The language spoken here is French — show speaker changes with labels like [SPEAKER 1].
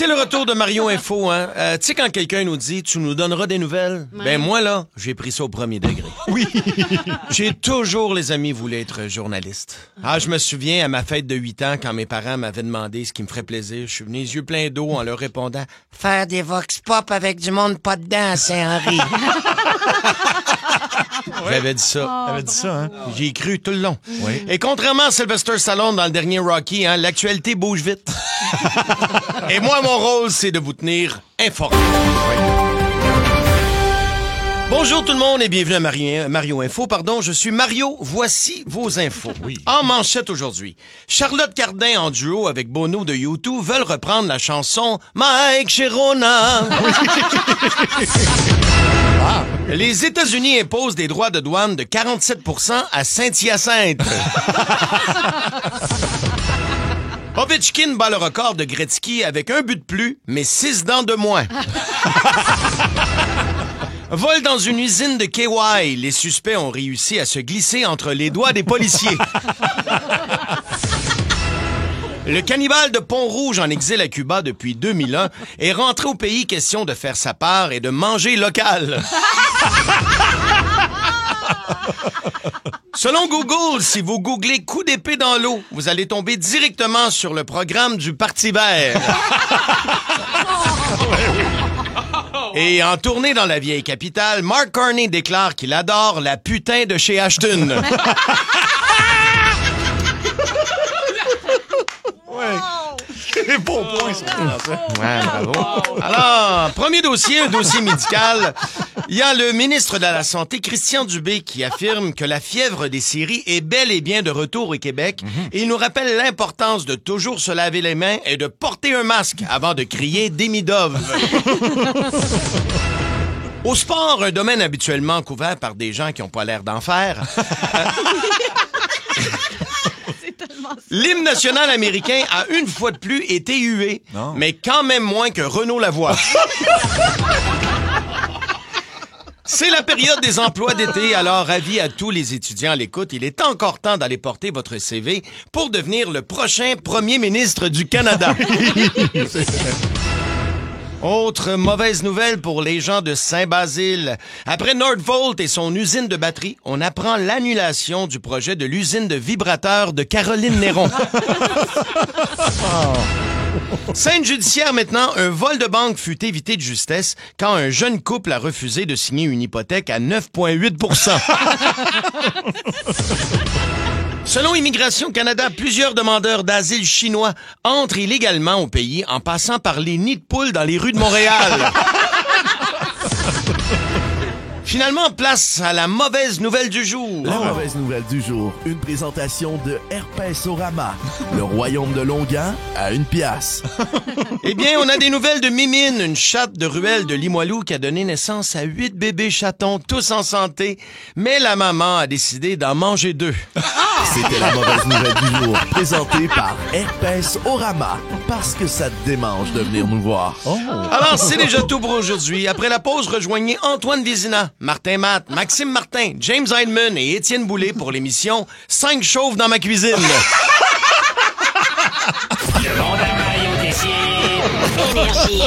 [SPEAKER 1] C'est le retour de Mario Info, hein? Tu sais, quand quelqu'un nous dit « Tu nous donneras des nouvelles? Ouais. » Ben moi, là, j'ai pris ça au premier degré. Oui. J'ai toujours, les amis, voulu être journaliste. Ah, je me souviens, à ma fête de 8 ans, quand mes parents m'avaient demandé ce qui me ferait plaisir, je suis venu les yeux pleins d'eau en leur répondant « Faire des vox pop avec du monde pas dedans à Saint-Henri. » J'avais dit ça.
[SPEAKER 2] T'avais dit ça, hein?
[SPEAKER 1] J'y ai cru tout le long.
[SPEAKER 2] Oui.
[SPEAKER 1] Et contrairement à Sylvester Stallone dans le dernier Rocky, hein, l'actualité bouge vite. Et moi, mon rôle, c'est de vous tenir informés. Bonjour tout le monde et bienvenue à Mario Info. Je suis Mario, voici vos infos. Oui. En manchette aujourd'hui, Charlotte Cardin en duo avec Bono de U2 veulent reprendre la chanson Mike Chirona. Ah. Les États-Unis imposent des droits de douane de 47% à Saint-Hyacinthe. Ovechkin bat le record de Gretzky avec un but de plus, mais 6 dents de moins. Vol dans une usine de KY. Les suspects ont réussi à se glisser entre les doigts des policiers. Le cannibale de Pont-Rouge en exil à Cuba depuis 2001 est rentré au pays question de faire sa part et de manger local. Selon Google, si vous googlez coup d'épée dans l'eau, vous allez tomber directement sur le programme du Parti vert. Et en tournée dans la vieille capitale, Mark Carney déclare qu'il adore la putain de chez Ashton.
[SPEAKER 2] Bon point, ça.
[SPEAKER 1] Ouais, bravo. Alors, premier dossier, un dossier médical. Il y a le ministre de la Santé, Christian Dubé, qui affirme que la fièvre des séries est bel et bien de retour au Québec. Et il nous rappelle l'importance de toujours se laver les mains et de porter un masque avant de crier Demidov. Au sport, un domaine habituellement couvert par des gens qui n'ont pas l'air d'en faire. L'hymne national américain a une fois de plus été hué, mais quand même moins que Renaud Lavoie. C'est la période des emplois d'été, alors avis à tous les étudiants à l'écoute, il est encore temps d'aller porter votre CV pour devenir le prochain premier ministre du Canada. Autre mauvaise nouvelle pour les gens de Saint-Basile. Après Nordvolt et son usine de batterie, on apprend l'annulation du projet de l'usine de vibrateurs de Caroline Néron. Scène judiciaire maintenant, un vol de banque fut évité de justesse quand un jeune couple a refusé de signer une hypothèque à 9,8%. Selon Immigration Canada, plusieurs demandeurs d'asile chinois entrent illégalement au pays en passant par les nids de poules dans les rues de Montréal. Finalement, place à la mauvaise nouvelle du jour.
[SPEAKER 3] La mauvaise nouvelle du jour, une présentation de Herpès-Orama, le royaume de Longueuil à 1 piastre.
[SPEAKER 1] Eh bien, on a des nouvelles de Mimine, une chatte de ruelle de Limoilou qui a donné naissance à 8 bébés chatons, tous en santé, mais la maman a décidé d'en manger 2.
[SPEAKER 3] C'était la mauvaise nouvelle du jour, présentée par Herpès-Orama, parce que ça te démange de venir nous voir.
[SPEAKER 1] Alors, c'est déjà tout pour aujourd'hui. Après la pause, rejoignez Antoine Vézina, Martin Matt, Maxime Martin, James Heidman et Étienne Boulay pour l'émission 5 chauves dans ma cuisine.
[SPEAKER 4] Le monde à Mario Tessier. Énergie.